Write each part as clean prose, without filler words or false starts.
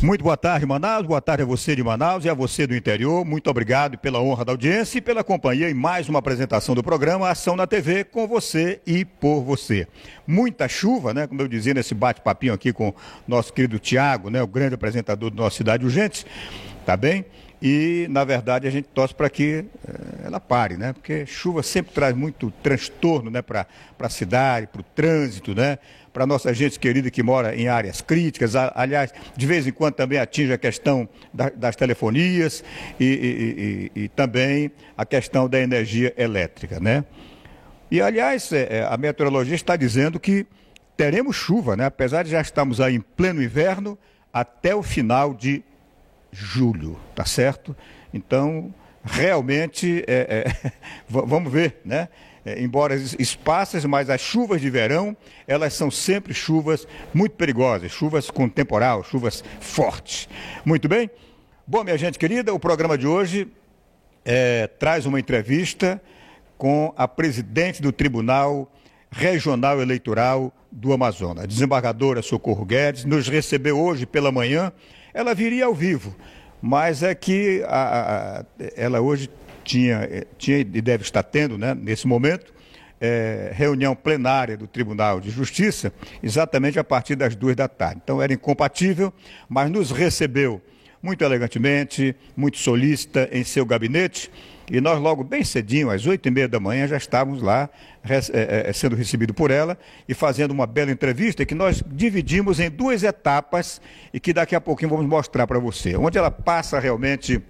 Muito boa tarde, Manaus. Boa tarde a você de Manaus e a você do interior. Muito obrigado pela honra da audiência e pela companhia em mais uma apresentação do programa Ação na TV, com você e por você. Muita chuva, né? Como eu dizia nesse bate-papinho aqui com o nosso querido Tiago, né? O grande apresentador do nosso Cidade Urgente, tá bem? E, na verdade, a gente torce para que ela pare, né? Porque chuva sempre traz muito transtorno, né? Para a cidade, para o trânsito, né? Para a nossa gente querida que mora em áreas críticas. Aliás, de vez em quando também atinge a questão das telefonias e também a questão da energia elétrica, né? E, aliás, a meteorologia está dizendo que teremos chuva, né? Apesar de já estarmos aí em pleno inverno, até o final de julho, tá certo? Então, realmente, vamos ver, né? Embora esparsas, mas as chuvas de verão, elas são sempre chuvas muito perigosas, chuvas com temporal, chuvas fortes. Muito bem? Bom, minha gente querida, o programa de hoje traz uma entrevista com a presidente do Tribunal Regional Eleitoral do Amazonas, a desembargadora Socorro Guedes, nos recebeu hoje pela manhã. Ela viria ao vivo, mas é que ela hoje tinha e deve estar tendo, né, nesse momento, reunião plenária do Tribunal de Justiça, exatamente a partir das 14h. Então era incompatível, mas nos recebeu muito elegantemente, muito solícita em seu gabinete, e nós logo bem cedinho, às 8h30 já estávamos lá sendo recebidos por ela e fazendo uma bela entrevista que nós dividimos em 2 etapas e que daqui a pouquinho vamos mostrar para você, onde ela passa realmente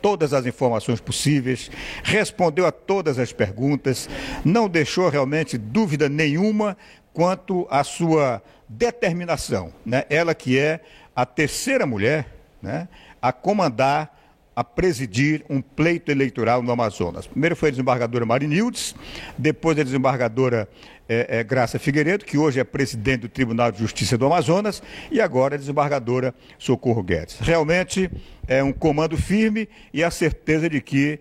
todas as informações possíveis, respondeu a todas as perguntas, não deixou realmente dúvida nenhuma quanto à sua determinação, né? Ela que é a terceira mulher, né, a comandar, a presidir um pleito eleitoral no Amazonas. Primeiro foi a desembargadora Marinildes, depois a desembargadora Graça Figueiredo, que hoje é presidente do Tribunal de Justiça do Amazonas, e agora a desembargadora Socorro Guedes. Realmente é um comando firme e a certeza de que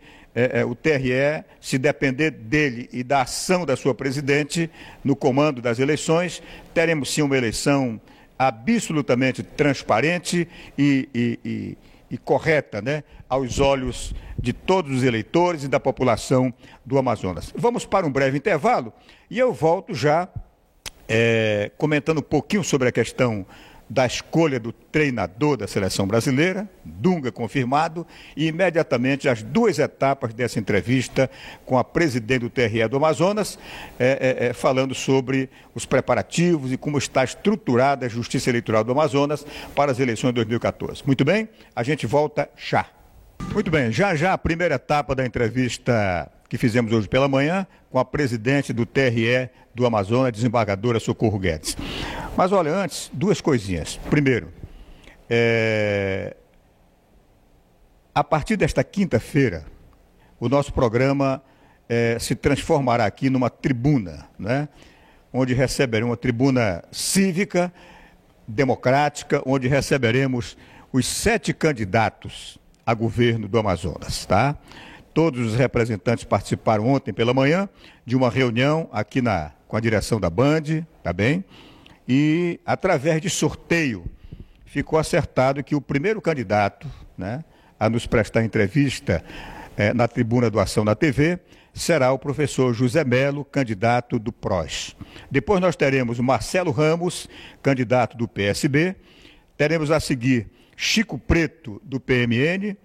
o TRE, se depender dele e da ação da sua presidente no comando das eleições, teremos sim uma eleição absolutamente transparente e correta, né, aos olhos de todos os eleitores e da população do Amazonas. Vamos para um breve intervalo e eu volto já comentando um pouquinho sobre a questão da escolha do treinador da seleção brasileira, Dunga confirmado, e imediatamente as 2 etapas dessa entrevista com a presidente do TRE do Amazonas, falando sobre os preparativos e como está estruturada a Justiça Eleitoral do Amazonas para as eleições de 2014. Muito bem, a gente volta já. Muito bem, já a primeira etapa da entrevista que fizemos hoje pela manhã com a presidente do TRE do Amazonas, desembargadora Socorro Guedes. Mas olha, antes, 2 coisinhas. Primeiro, a partir desta quinta-feira, o nosso programa se transformará aqui numa tribuna, né? Onde receberemos uma tribuna cívica, democrática, onde receberemos os 7 candidatos a governo do Amazonas, tá? Todos os representantes participaram ontem pela manhã de uma reunião aqui com a direção da Band, tá bem? E, através de sorteio, ficou acertado que o primeiro candidato, né, a nos prestar entrevista na tribuna do Ação na TV será o professor José Melo, candidato do PROS. Depois nós teremos o Marcelo Ramos, candidato do PSB. Teremos a seguir Chico Preto, do PMN.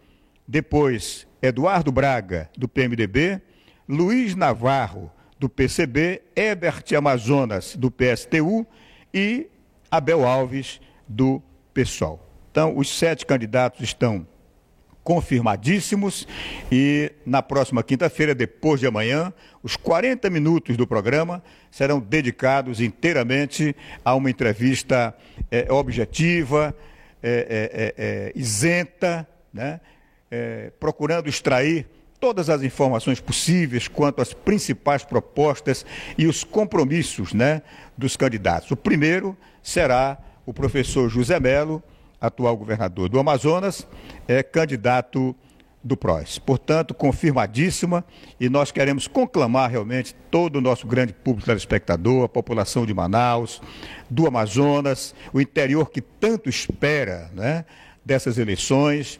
Depois Eduardo Braga, do PMDB. Luiz Navarro, do PCB. Herbert Amazonas, do PSTU. E Abel Alves, do PSOL. Então, os 7 candidatos estão confirmadíssimos e na próxima quinta-feira, depois de amanhã, os 40 minutos do programa serão dedicados inteiramente a uma entrevista objetiva, isenta, né? Procurando extrair todas as informações possíveis quanto às principais propostas e os compromissos, né, dos candidatos. O primeiro será o professor José Melo, atual governador do Amazonas, candidato do PROS. Portanto, confirmadíssima, e nós queremos conclamar realmente todo o nosso grande público telespectador, a população de Manaus, do Amazonas, o interior que tanto espera, né, dessas eleições,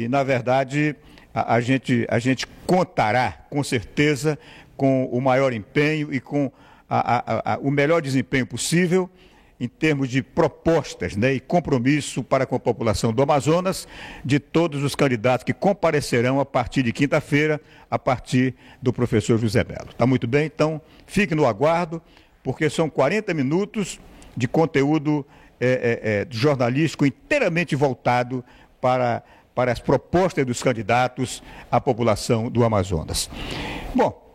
na verdade, a gente contará, com certeza, com o maior empenho e com o melhor desempenho possível, em termos de propostas, né, e compromisso para com a população do Amazonas, de todos os candidatos que comparecerão a partir de quinta-feira, a partir do professor José Melo. Está muito bem? Então, fique no aguardo, porque são 40 minutos de conteúdo jornalístico inteiramente voltado para as propostas dos candidatos à população do Amazonas. Bom,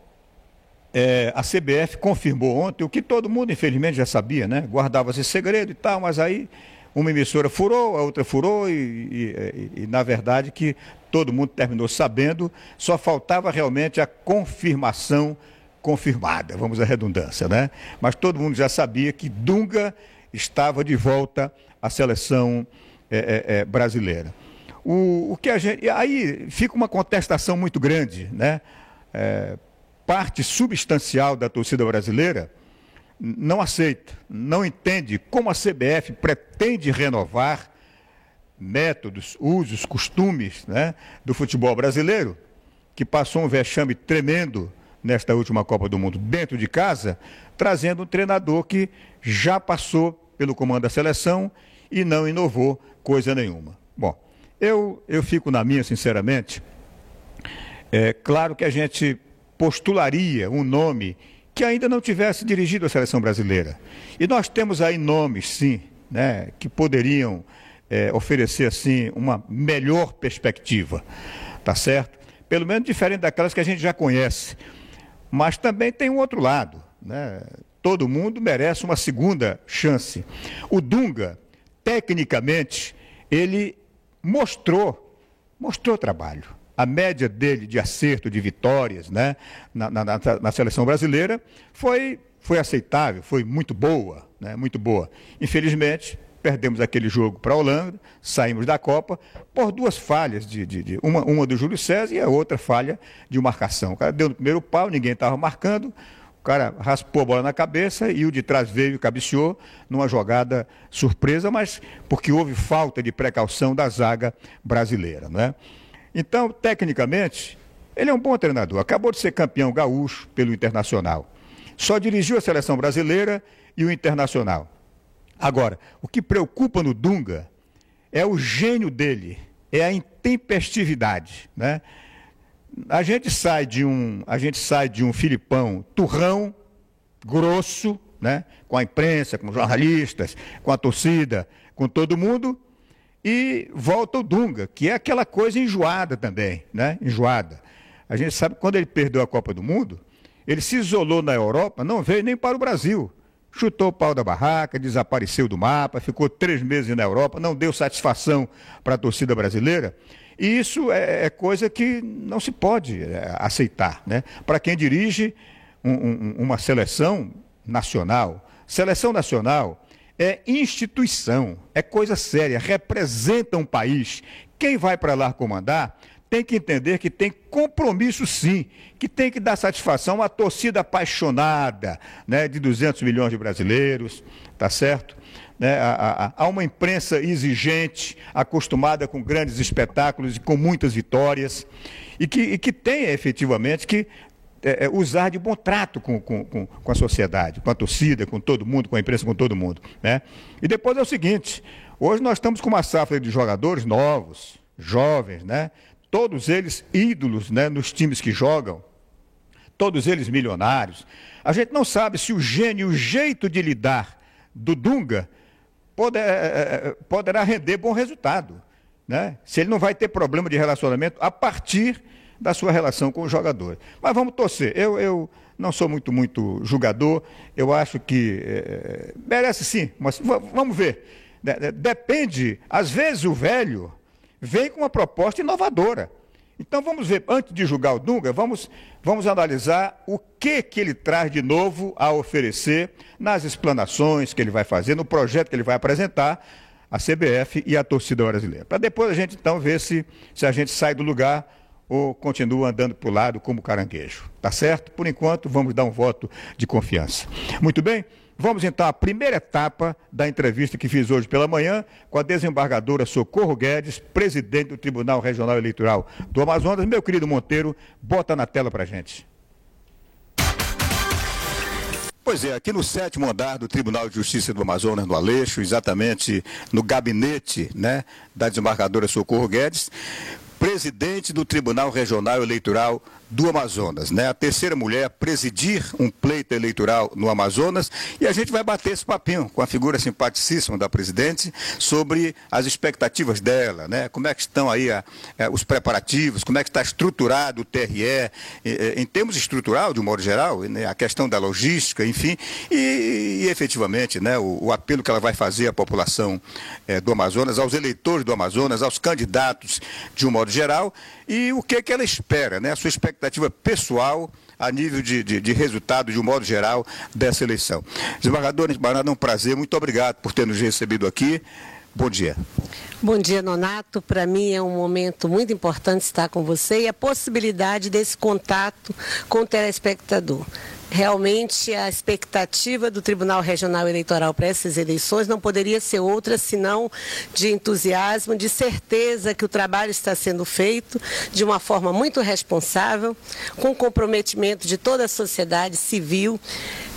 a CBF confirmou ontem o que todo mundo, infelizmente, já sabia, né? Guardava-se segredo e tal, mas aí uma emissora furou, a outra furou e na verdade, que todo mundo terminou sabendo, só faltava realmente a confirmação confirmada, vamos à redundância, né? Mas todo mundo já sabia que Dunga estava de volta à seleção brasileira. O que a gente... Aí fica uma contestação muito grande, né? Parte substancial da torcida brasileira não aceita, não entende como a CBF pretende renovar métodos, usos, costumes, né, do futebol brasileiro, que passou um vexame tremendo nesta última Copa do Mundo dentro de casa, trazendo um treinador que já passou pelo comando da seleção e não inovou coisa nenhuma. Bom, eu fico na minha, sinceramente. Claro que a gente postularia um nome que ainda não tivesse dirigido a seleção brasileira. E nós temos aí nomes, sim, né, que poderiam oferecer, assim, uma melhor perspectiva, tá certo? Pelo menos diferente daquelas que a gente já conhece. Mas também tem um outro lado, né? Todo mundo merece uma segunda chance. O Dunga, tecnicamente, ele mostrou trabalho. A média dele de acerto, de vitórias, né, na seleção brasileira foi aceitável, foi muito boa, né, muito boa. Infelizmente, perdemos aquele jogo para a Holanda, saímos da Copa por duas falhas, uma do Júlio César e a outra falha de marcação. O cara deu no primeiro pau, ninguém estava marcando, o cara raspou a bola na cabeça e o de trás veio e cabeceou numa jogada surpresa, mas porque houve falta de precaução da zaga brasileira, né? Então, tecnicamente, ele é um bom treinador. Acabou de ser campeão gaúcho pelo Internacional. Só dirigiu a seleção brasileira e o Internacional. Agora, o que preocupa no Dunga é o gênio dele, é a intempestividade, né? A gente sai de um Filipão turrão, grosso, né? Com a imprensa, com os jornalistas, com a torcida, com todo mundo. E volta o Dunga, que é aquela coisa enjoada também, né? Enjoada. A gente sabe que quando ele perdeu a Copa do Mundo, ele se isolou na Europa, não veio nem para o Brasil. Chutou o pau da barraca, desapareceu do mapa, ficou 3 meses na Europa, não deu satisfação para a torcida brasileira. E isso é coisa que não se pode aceitar, né? Para quem dirige uma seleção nacional. Seleção nacional é instituição, é coisa séria, representa um país. Quem vai para lá comandar tem que entender que tem compromisso, sim, que tem que dar satisfação à torcida apaixonada, né, de 200 milhões de brasileiros, tá certo? Né, há uma imprensa exigente, acostumada com grandes espetáculos e com muitas vitórias, e que tem efetivamente que usar de bom trato com a sociedade, com a torcida, com todo mundo, com a imprensa, com todo mundo, né? E depois é o seguinte, hoje nós estamos com uma safra de jogadores novos, jovens, né? Todos eles ídolos, né, nos times que jogam, todos eles milionários. A gente não sabe se o gênio, o jeito de lidar do Dunga poderá render bom resultado, né? Se ele não vai ter problema de relacionamento a partir da sua relação com o jogador. Mas vamos torcer. Eu não sou muito julgador, eu acho que merece sim, mas vamos ver. Depende, às vezes o velho vem com uma proposta inovadora. Então vamos ver, antes de julgar o Dunga, vamos analisar o que ele traz de novo a oferecer nas explanações que ele vai fazer, no projeto que ele vai apresentar a CBF e a torcida brasileira. Para depois a gente então ver se a gente sai do lugar ou continua andando para o lado como caranguejo. Tá certo? Por enquanto, vamos dar um voto de confiança. Muito bem? Vamos então à primeira etapa da entrevista que fiz hoje pela manhã com a desembargadora Socorro Guedes, presidente do Tribunal Regional Eleitoral do Amazonas. Meu querido Monteiro, bota na tela para a gente. Pois é, aqui no 7º andar do Tribunal de Justiça do Amazonas, no Aleixo, exatamente no gabinete, né, da desembargadora Socorro Guedes, presidente do Tribunal Regional Eleitoral do Amazonas, né? A terceira mulher a presidir um pleito eleitoral no Amazonas, e a gente vai bater esse papinho com a figura simpaticíssima da presidente sobre as expectativas dela, né? Como é que estão aí os preparativos, como é que está estruturado o TRE, em termos estrutural, de um modo geral, né? A questão da logística, enfim, e efetivamente, né, o apelo que ela vai fazer à população do Amazonas, aos eleitores do Amazonas, aos candidatos de um modo geral, e o que ela espera, né? A sua expectativa pessoal a nível de resultado, de um modo geral, dessa eleição. Desembargador, é um prazer, muito obrigado por ter nos recebido aqui. Bom dia. Bom dia, Nonato. Para mim é um momento muito importante estar com você e a possibilidade desse contato com o telespectador. Realmente, a expectativa do Tribunal Regional Eleitoral para essas eleições não poderia ser outra senão de entusiasmo, de certeza que o trabalho está sendo feito de uma forma muito responsável, com comprometimento de toda a sociedade civil,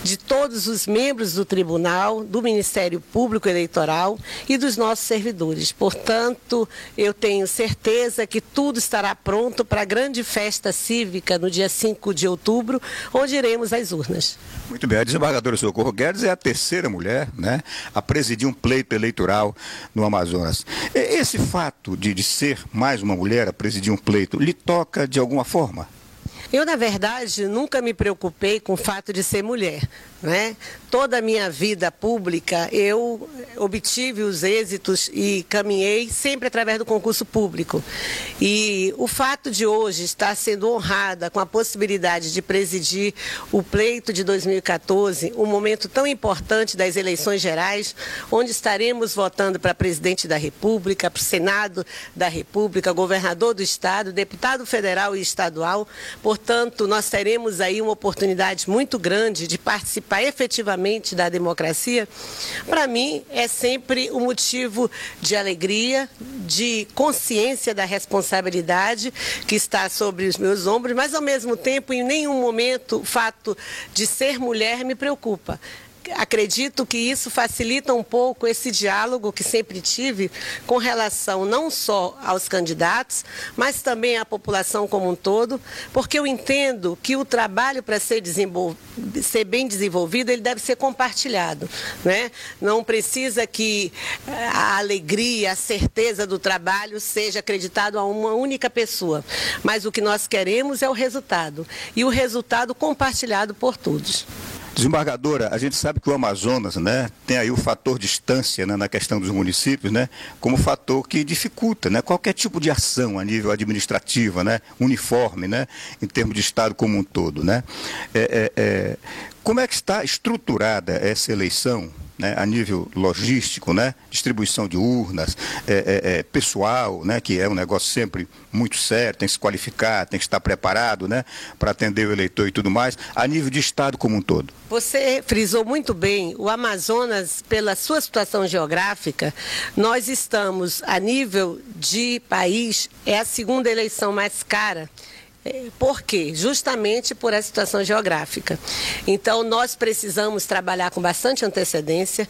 de todos os membros do Tribunal, do Ministério Público Eleitoral e dos nossos servidores. Portanto, eu tenho certeza que tudo estará pronto para a grande festa cívica no dia 5 de outubro, onde iremos às urnas. Muito bem, a desembargadora Socorro Guedes é a terceira mulher, né, a presidir um pleito eleitoral no Amazonas. Esse fato de ser mais uma mulher a presidir um pleito, lhe toca de alguma forma? Eu, na verdade, nunca me preocupei com o fato de ser mulher, né? Toda a minha vida pública, eu obtive os êxitos e caminhei sempre através do concurso público. E o fato de hoje estar sendo honrada com a possibilidade de presidir o pleito de 2014, um momento tão importante das eleições gerais, onde estaremos votando para presidente da República, para o Senado da República, governador do Estado, deputado federal e estadual. Portanto, nós teremos aí uma oportunidade muito grande de participar efetivamente da democracia. Para mim, é sempre um motivo de alegria, de consciência da responsabilidade que está sobre os meus ombros, mas, ao mesmo tempo, em nenhum momento o fato de ser mulher me preocupa. Acredito que isso facilita um pouco esse diálogo que sempre tive com relação não só aos candidatos, mas também à população como um todo, porque eu entendo que o trabalho, para ser bem desenvolvido, ele deve ser compartilhado, né? Não precisa que a alegria, a certeza do trabalho seja acreditado a uma única pessoa, mas o que nós queremos é o resultado, e o resultado compartilhado por todos. Desembargadora, a gente sabe que o Amazonas, né, tem aí o fator distância, né, na questão dos municípios, né, como fator que dificulta, né, qualquer tipo de ação a nível administrativo, né, uniforme, né, em termos de Estado como um todo, né. Como é que está estruturada essa eleição, né, a nível logístico, né, distribuição de urnas, pessoal, né, que é um negócio sempre muito sério, tem que se qualificar, tem que estar preparado, né, para atender o eleitor e tudo mais, a nível de Estado como um todo? Você frisou muito bem, o Amazonas, pela sua situação geográfica, nós estamos, a nível de país, é a segunda eleição mais cara. Por quê? Justamente por essa situação geográfica. Então, nós precisamos trabalhar com bastante antecedência.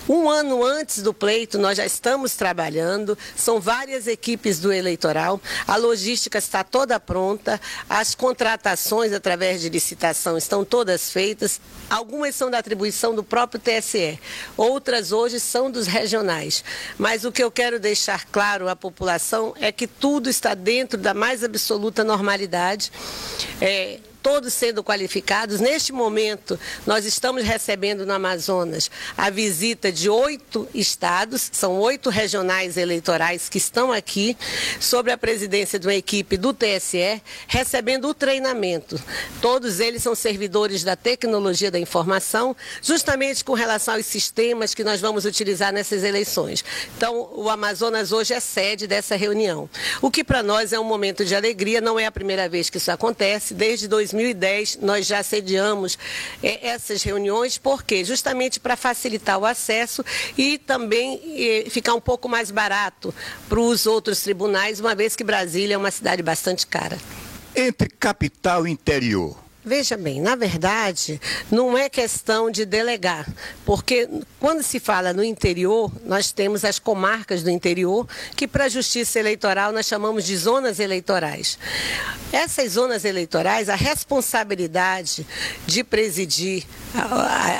Um ano antes do pleito, nós já estamos trabalhando, são várias equipes do eleitoral, a logística está toda pronta, as contratações através de licitação estão todas feitas, algumas são da atribuição do próprio TSE, outras hoje são dos regionais. Mas o que eu quero deixar claro à população é que tudo está dentro da mais absoluta normalidade. todos sendo qualificados. Neste momento, nós estamos recebendo no Amazonas a visita de 8 estados, são 8 regionais eleitorais que estão aqui, sob a presidência de uma equipe do TSE, recebendo o treinamento. Todos eles são servidores da tecnologia da informação, justamente com relação aos sistemas que nós vamos utilizar nessas eleições. Então, o Amazonas hoje é sede dessa reunião. O que para nós é um momento de alegria, não é a primeira vez que isso acontece. Desde 2010 nós já sediamos essas reuniões, por quê? Justamente para facilitar o acesso e também ficar um pouco mais barato para os outros tribunais, uma vez que Brasília é uma cidade bastante cara. Entre capital e interior. Veja bem, na verdade, não é questão de delegar, porque quando se fala no interior, nós temos as comarcas do interior, que para a Justiça Eleitoral nós chamamos de zonas eleitorais. Essas zonas eleitorais, a responsabilidade de presidir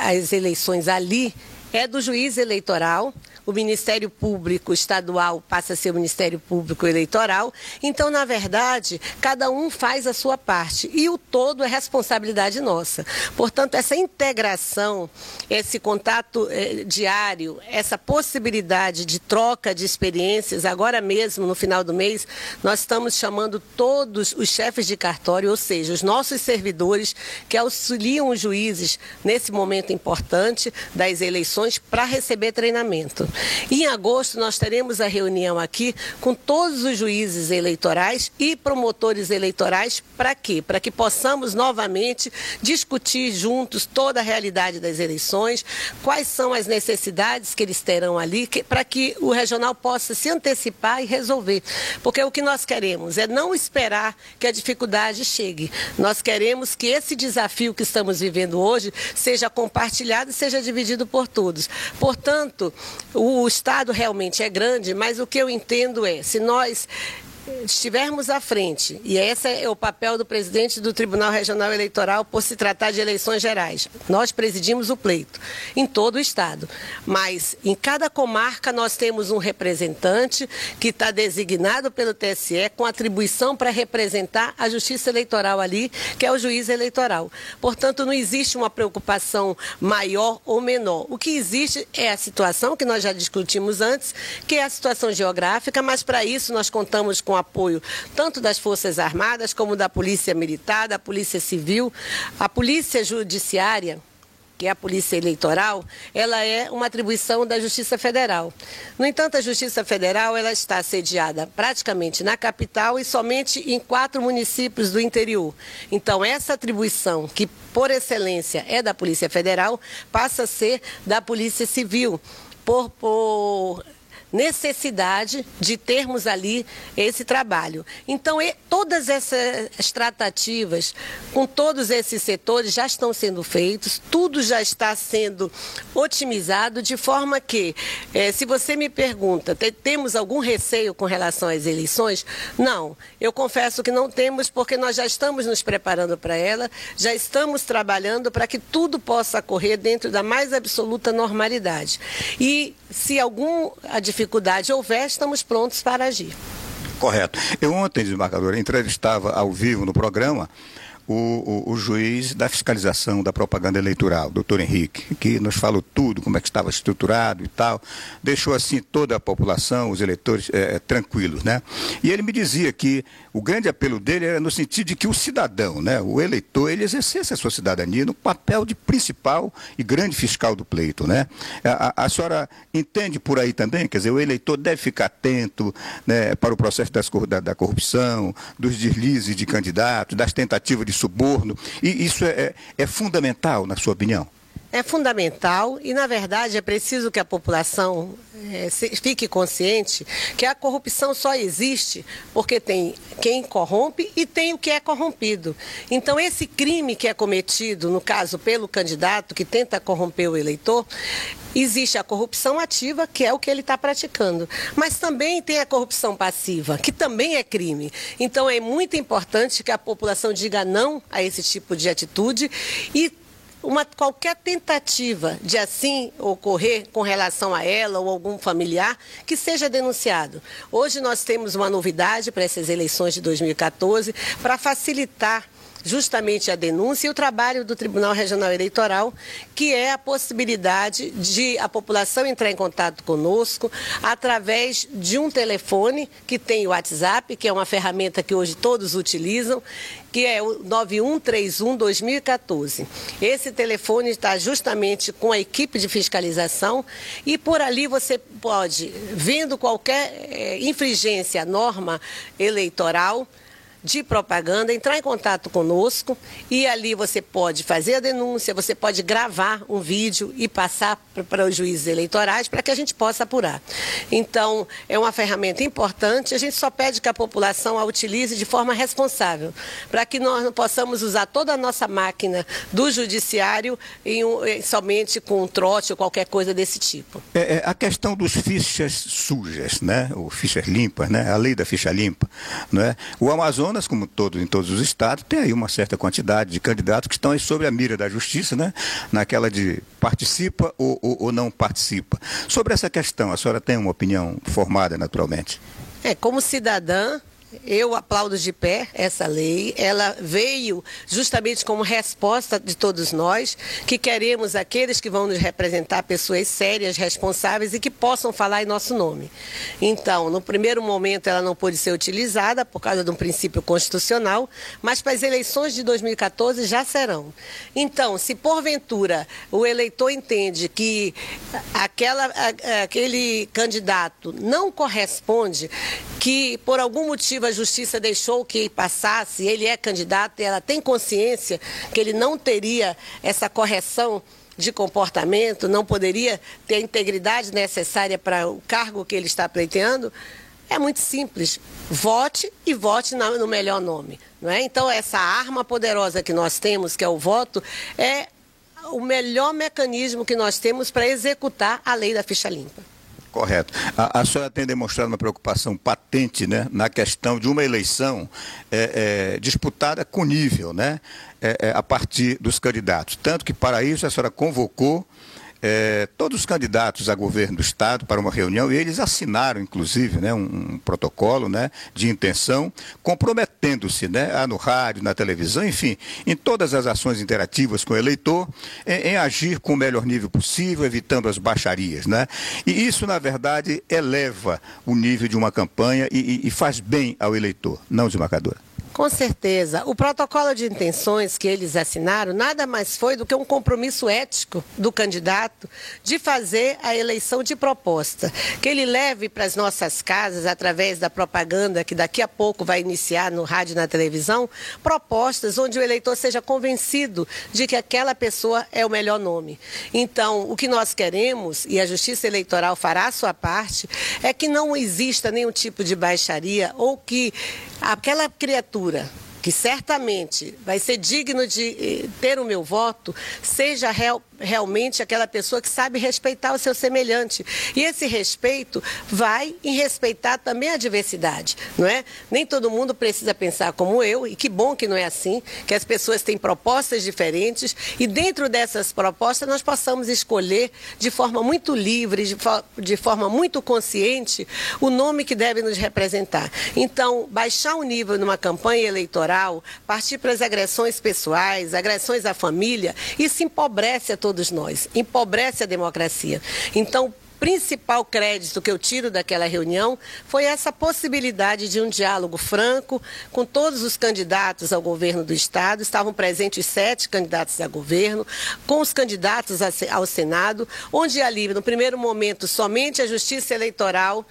as eleições ali é do juiz eleitoral. O Ministério Público Estadual passa a ser o Ministério Público Eleitoral. Então, na verdade, cada um faz a sua parte e o todo é responsabilidade nossa. Portanto, essa integração, esse contato diário, essa possibilidade de troca de experiências, agora mesmo, no final do mês, nós estamos chamando todos os chefes de cartório, ou seja, os nossos servidores que auxiliam os juízes nesse momento importante das eleições para receber treinamento. Em agosto, nós teremos a reunião aqui com todos os juízes eleitorais e promotores eleitorais. Para quê? Para que possamos novamente discutir juntos toda a realidade das eleições, quais são as necessidades que eles terão ali, para que o regional possa se antecipar e resolver. Porque o que nós queremos é não esperar que a dificuldade chegue. Nós queremos que esse desafio que estamos vivendo hoje seja compartilhado e seja dividido por todos. Portanto, o Estado realmente é grande, mas o que eu entendo é, se nós estivermos à frente, e esse é o papel do presidente do Tribunal Regional Eleitoral por se tratar de eleições gerais. Nós presidimos o pleito em todo o estado, mas em cada comarca nós temos um representante que está designado pelo TSE com atribuição para representar a Justiça Eleitoral ali, que é o juiz eleitoral. Portanto, não existe uma preocupação maior ou menor. O que existe é a situação que nós já discutimos antes, que é a situação geográfica, mas para isso nós contamos com apoio tanto das Forças Armadas como da Polícia Militar, da Polícia Civil, a Polícia Judiciária, que é a Polícia Eleitoral, ela é uma atribuição da Justiça Federal. No entanto, a Justiça Federal ela está sediada praticamente na capital e somente em 4 municípios do interior. Então, essa atribuição, que por excelência é da Polícia Federal, passa a ser da Polícia Civil, por necessidade de termos ali esse trabalho. Então, todas essas tratativas com todos esses setores já estão sendo feitos, tudo já está sendo otimizado, de forma que, se você me pergunta, temos algum receio com relação às eleições? Não, eu confesso que não temos, porque nós já estamos nos preparando para ela, já estamos trabalhando para que tudo possa correr dentro da mais absoluta normalidade. E se alguma dificuldade houver, estamos prontos para agir. Correto. Eu ontem, desembargadora, entrevistava ao vivo no programa o juiz da fiscalização da propaganda eleitoral, doutor Henrique, que nos falou tudo, como é que estava estruturado e tal, deixou assim toda a população, os eleitores tranquilos, né? E ele me dizia que o grande apelo dele era no sentido de que o cidadão, né, o eleitor, ele exercesse a sua cidadania no papel de principal e grande fiscal do pleito, né? A senhora entende por aí também? Quer dizer, o eleitor deve ficar atento, né, para o processo da corrupção, dos deslizes de candidatos, das tentativas de suborno, e isso é fundamental, na sua opinião? É fundamental e, na verdade, é preciso que a população fique consciente que a corrupção só existe porque tem quem corrompe e tem o que é corrompido. Então, esse crime que é cometido, no caso, pelo candidato que tenta corromper o eleitor, existe a corrupção ativa, que é o que ele está praticando. Mas também tem a corrupção passiva, que também é crime. Então, é muito importante que a população diga não a esse tipo de atitude e qualquer tentativa de assim ocorrer com relação a ela ou algum familiar, que seja denunciado. Hoje nós temos uma novidade para essas eleições de 2014, para facilitar justamente a denúncia e o trabalho do Tribunal Regional Eleitoral, que é a possibilidade de a população entrar em contato conosco através de um telefone que tem o WhatsApp, que é uma ferramenta que hoje todos utilizam, que é o 9131-2014. Esse telefone está justamente com a equipe de fiscalização e por ali você pode, vendo qualquer infringência à norma eleitoral, de propaganda, entrar em contato conosco e ali você pode fazer a denúncia, você pode gravar um vídeo e passar para os juízes eleitorais para que a gente possa apurar. Então, é uma ferramenta importante, a gente só pede que a população a utilize de forma responsável, para que nós não possamos usar toda a nossa máquina do judiciário somente com um trote ou qualquer coisa desse tipo. A questão dos fichas sujas, né? Ou fichas limpas, né? A lei da ficha limpa, né? O Amazonas, como em todos os estados, tem aí uma certa quantidade de candidatos que estão aí sob a mira da justiça, né? Naquela de participa ou não participa. Sobre essa questão, a senhora tem uma opinião formada, naturalmente? Como cidadã, eu aplaudo de pé essa lei. Ela veio justamente como resposta de todos nós, que queremos aqueles que vão nos representar, pessoas sérias, responsáveis e que possam falar em nosso nome. Então, no primeiro momento ela não pôde ser utilizada por causa de um princípio constitucional, mas para as eleições de 2014 já serão. Então, se porventura o eleitor entende que aquele candidato não corresponde, que por algum motivo a justiça deixou que passasse, ele é candidato e ela tem consciência que ele não teria essa correção de comportamento, não poderia ter a integridade necessária para o cargo que ele está pleiteando, é muito simples. Vote e vote no melhor nome. Não é? Então, essa arma poderosa que nós temos, que é o voto, é o melhor mecanismo que nós temos para executar a lei da ficha limpa. Correto. A senhora tem demonstrado uma preocupação patente, né, na questão de uma eleição disputada com nível, né, a partir dos candidatos. Tanto que, para isso, a senhora convocou todos os candidatos a governo do Estado para uma reunião e eles assinaram, inclusive, né, um protocolo, né, de intenção, comprometendo-se, né, no rádio, na televisão, enfim, em todas as ações interativas com o eleitor, em agir com o melhor nível possível, evitando as baixarias, né? E isso, na verdade, eleva o nível de uma campanha e faz bem ao eleitor, não, desembargadora? Com certeza. O protocolo de intenções que eles assinaram nada mais foi do que um compromisso ético do candidato de fazer a eleição de proposta. Que ele leve para as nossas casas, através da propaganda que daqui a pouco vai iniciar no rádio e na televisão, propostas onde o eleitor seja convencido de que aquela pessoa é o melhor nome. Então, o que nós queremos, e a Justiça Eleitoral fará a sua parte, é que não exista nenhum tipo de baixaria ou que aquela criatura que certamente vai ser digno de ter o meu voto, seja realmente aquela pessoa que sabe respeitar o seu semelhante. E esse respeito vai em respeitar também a diversidade, não é? Nem todo mundo precisa pensar como eu, e que bom que não é assim, que as pessoas têm propostas diferentes e dentro dessas propostas nós possamos escolher de forma muito livre, de forma muito consciente, o nome que deve nos representar. Então, baixar o nível numa campanha eleitoral, partir para as agressões pessoais, agressões à família, isso empobrece a todos nós, empobrece a democracia. Então, o principal crédito que eu tiro daquela reunião foi essa possibilidade de um diálogo franco com todos os candidatos ao governo do Estado. Estavam presentes 7 candidatos a governo, com os candidatos ao Senado, onde ali, no primeiro momento, somente a Justiça Eleitoral,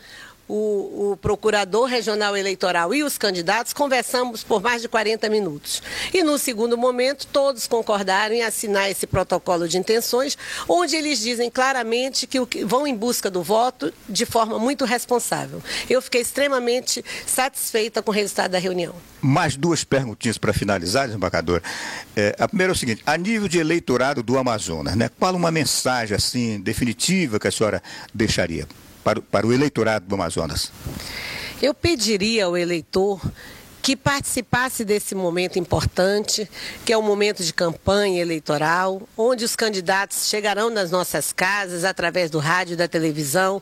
o Procurador Regional Eleitoral e os candidatos, conversamos por mais de 40 minutos. E no segundo momento, todos concordaram em assinar esse protocolo de intenções, onde eles dizem claramente que vão em busca do voto de forma muito responsável. Eu fiquei extremamente satisfeita com o resultado da reunião. Mais 2 perguntinhas para finalizar, desembargador. A primeira é o seguinte: a nível de eleitorado do Amazonas, né, qual uma mensagem assim definitiva que a senhora deixaria para o eleitorado do Amazonas? Eu pediria ao eleitor que participasse desse momento importante, que é o momento de campanha eleitoral, onde os candidatos chegarão nas nossas casas através do rádio e da televisão,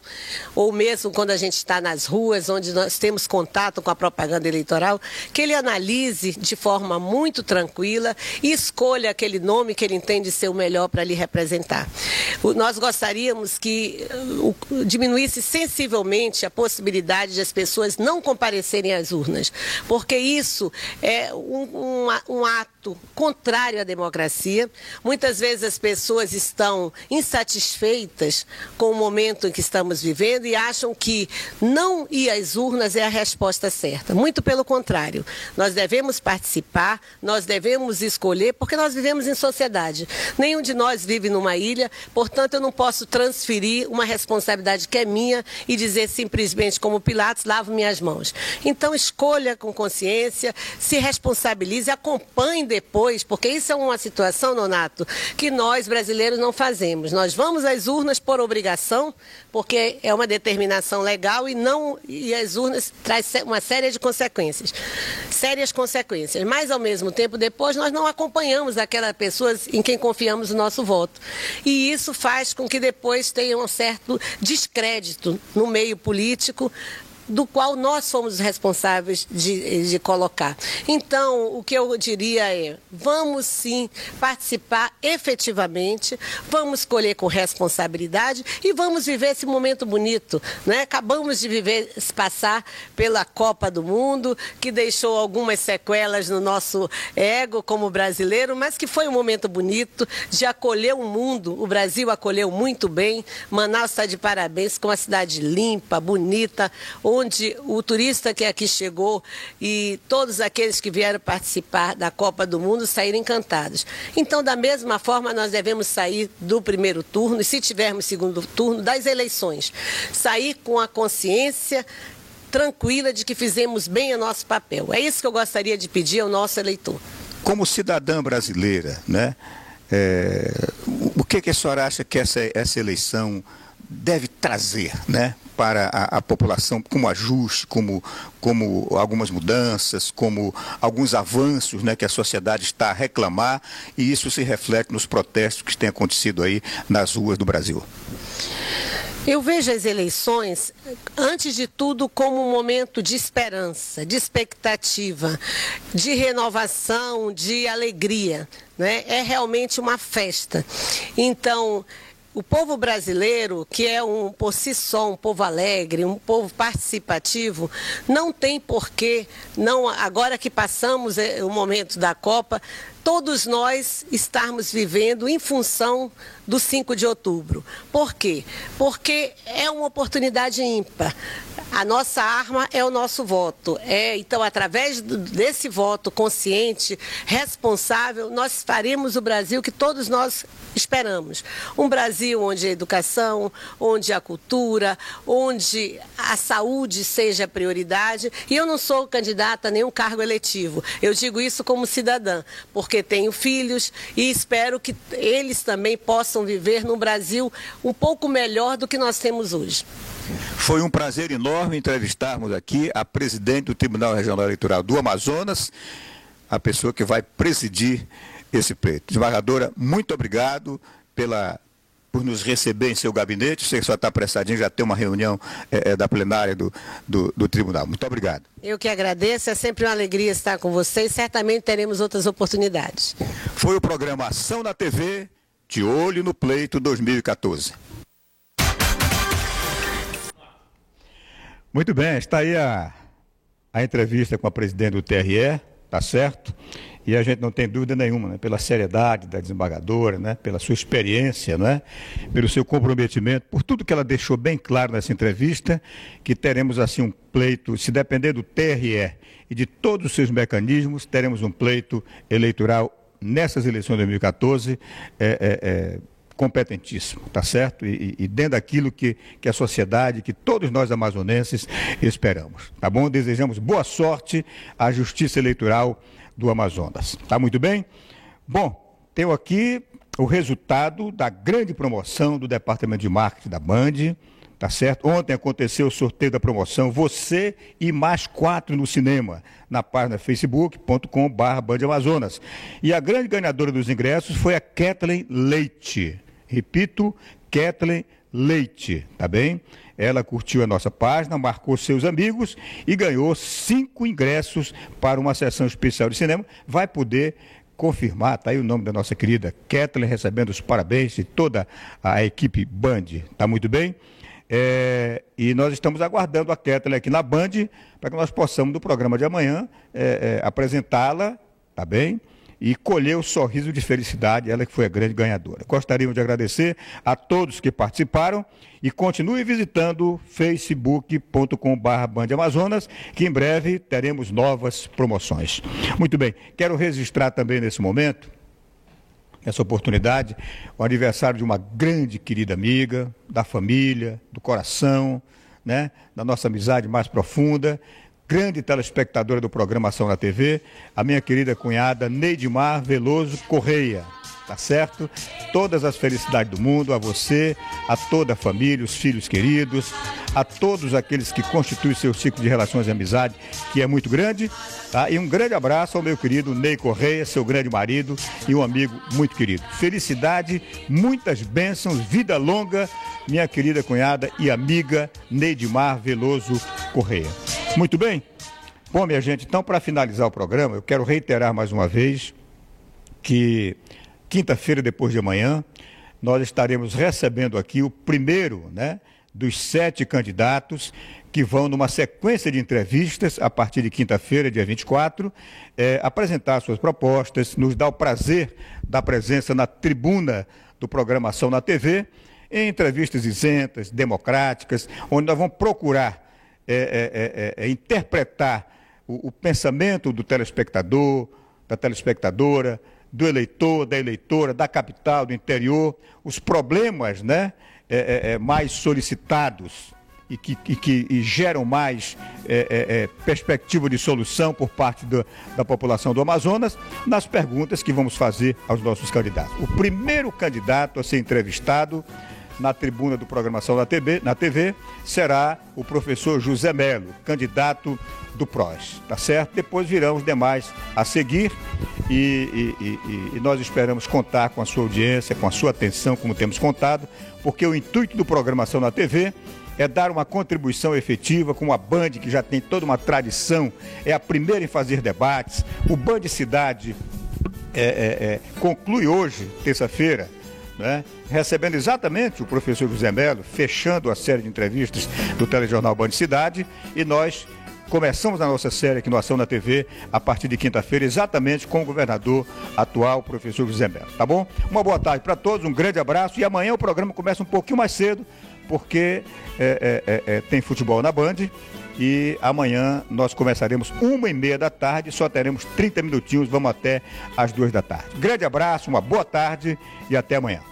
ou mesmo quando a gente está nas ruas, onde nós temos contato com a propaganda eleitoral, que ele analise de forma muito tranquila e escolha aquele nome que ele entende ser o melhor para lhe representar. Nós gostaríamos que diminuísse sensivelmente a possibilidade de as pessoas não comparecerem às urnas, porque isso é um ato contrário à democracia. Muitas vezes as pessoas estão insatisfeitas com o momento em que estamos vivendo e acham que não ir às urnas é a resposta certa. Muito pelo contrário, nós devemos participar, nós devemos escolher, porque nós vivemos em sociedade. Nenhum de nós vive numa ilha, portanto eu não posso transferir uma responsabilidade que é minha e dizer simplesmente como Pilatos, lavo minhas mãos. Então escolha com consciência, se responsabilize, acompanhe depois, porque isso é uma situação, Nonato, que nós brasileiros não fazemos. Nós vamos às urnas por obrigação, porque é uma determinação legal e as urnas trazem uma série de consequências, sérias consequências, mas ao mesmo tempo depois nós não acompanhamos aquelas pessoas em quem confiamos o nosso voto. E isso faz com que depois tenha um certo descrédito no meio político, do qual nós somos responsáveis de colocar. Então, o que eu diria é, vamos sim participar efetivamente, vamos escolher com responsabilidade e vamos viver esse momento bonito, né? Acabamos de passar pela Copa do Mundo, que deixou algumas sequelas no nosso ego como brasileiro, mas que foi um momento bonito de acolher o mundo. O Brasil acolheu muito bem, Manaus está de parabéns, com uma cidade limpa, bonita, onde o turista que aqui chegou e todos aqueles que vieram participar da Copa do Mundo saíram encantados. Então, da mesma forma, nós devemos sair do primeiro turno e, se tivermos segundo turno, das eleições. Sair com a consciência tranquila de que fizemos bem o nosso papel. É isso que eu gostaria de pedir ao nosso eleitor. Como cidadã brasileira, né? O que a senhora acha que essa eleição deve trazer, né, para a população, como ajuste, como algumas mudanças, como alguns avanços, né, que a sociedade está a reclamar, e isso se reflete nos protestos que têm acontecido aí nas ruas do Brasil? Eu vejo as eleições, antes de tudo, como um momento de esperança, de expectativa, de renovação, de alegria, né? É realmente uma festa. Então, o povo brasileiro, que é por si só um povo alegre, um povo participativo, não tem porquê, agora que passamos o momento da Copa, todos nós estarmos vivendo em função do 5 de outubro. Por quê? Porque é uma oportunidade ímpar. A nossa arma é o nosso voto. Então, através desse voto consciente, responsável, nós faremos o Brasil que todos nós esperamos. Um Brasil onde a educação, onde a cultura, onde a saúde seja prioridade. E eu não sou candidata a nenhum cargo eletivo. Eu digo isso como cidadã, porque tenho filhos e espero que eles também possam viver num Brasil um pouco melhor do que nós temos hoje. Foi um prazer enorme entrevistarmos aqui a presidente do Tribunal Regional Eleitoral do Amazonas, a pessoa que vai presidir esse pleito. Desembargadora, muito obrigado por nos receber em seu gabinete. Você só está apressadinho, já tem uma reunião da plenária do tribunal. Muito obrigado. Eu que agradeço, é sempre uma alegria estar com vocês. Certamente teremos outras oportunidades. Foi o programa Ação na TV, de olho no pleito 2014. Muito bem, está aí a entrevista com a presidente do TRE, tá certo? E a gente não tem dúvida nenhuma, né? Pela seriedade da desembargadora, né? Pela sua experiência, né? Pelo seu comprometimento, por tudo que ela deixou bem claro nessa entrevista, que teremos assim um pleito, se depender do TRE e de todos os seus mecanismos, teremos um pleito eleitoral nessas eleições de 2014, competentíssimo, tá certo? E dentro daquilo que a sociedade, que todos nós amazonenses esperamos, tá bom? Desejamos boa sorte à Justiça Eleitoral do Amazonas. Tá muito bem? Bom, tenho aqui o resultado da grande promoção do Departamento de Marketing da Band tá certo? Ontem aconteceu o sorteio da promoção Você e Mais 4 no Cinema, na página facebook.com/Band Amazonas. E a grande ganhadora dos ingressos foi a Kathleen Leite. Repito, Kathleen Leite, tá bem? Ela curtiu a nossa página, marcou seus amigos e ganhou 5 ingressos para uma sessão especial de cinema. Vai poder confirmar, tá aí o nome da nossa querida Kathleen, recebendo os parabéns de toda a equipe Band, tá muito bem? E nós estamos aguardando a Kathleen aqui na Band, para que nós possamos, no programa de amanhã, apresentá-la, tá bem? E colher o sorriso de felicidade, ela que foi a grande ganhadora. Gostaríamos de agradecer a todos que participaram e continue visitando facebook.com/Band Amazonas, que em breve teremos novas promoções. Muito bem, quero registrar também nesse momento, nessa oportunidade, o aniversário de uma grande querida amiga, da família, do coração, né, da nossa amizade mais profunda, grande telespectadora do programa Ação na TV, a minha querida cunhada Neidmar Veloso Correia, tá certo? Todas as felicidades do mundo a você, a toda a família, os filhos queridos, a todos aqueles que constituem seu ciclo de relações de amizade, que é muito grande, tá? E um grande abraço ao meu querido Ney Correia, seu grande marido e um amigo muito querido. Felicidade, muitas bênçãos, vida longa, minha querida cunhada e amiga Neidmar Veloso Correia. Muito bem? Bom, minha gente, então, para finalizar o programa, eu quero reiterar mais uma vez que quinta-feira, depois de amanhã, nós estaremos recebendo aqui o primeiro, né, dos 7 candidatos que vão, numa sequência de entrevistas, a partir de quinta-feira, dia 24, apresentar suas propostas, nos dá o prazer da presença na tribuna do programa Ação na TV, em entrevistas isentas, democráticas, onde nós vamos procurar interpretar o pensamento do telespectador, da telespectadora, do eleitor, da eleitora, da capital, do interior, os problemas, né, mais solicitados e que geram mais perspectiva de solução por parte da população do Amazonas, nas perguntas que vamos fazer aos nossos candidatos. O primeiro candidato a ser entrevistado na tribuna do Programação na TV, será o professor José Melo, candidato do PROS, tá certo? Depois virão os demais a seguir e nós esperamos contar com a sua audiência, com a sua atenção, como temos contado, porque o intuito do Programação na TV é dar uma contribuição efetiva com a Band, que já tem toda uma tradição, é a primeira em fazer debates. O Band Cidade conclui hoje, terça-feira, né, recebendo exatamente o professor José Melo, fechando a série de entrevistas do telejornal Band Cidade, e nós começamos a nossa série aqui no Ação na TV a partir de quinta-feira, exatamente com o governador atual, o professor José Melo, tá bom? Uma boa tarde para todos, um grande abraço, e amanhã o programa começa um pouquinho mais cedo, porque tem futebol na Band, e amanhã nós começaremos 1h30 da tarde, só teremos 30 minutinhos, vamos até às 2 da tarde. Grande abraço, uma boa tarde e até amanhã.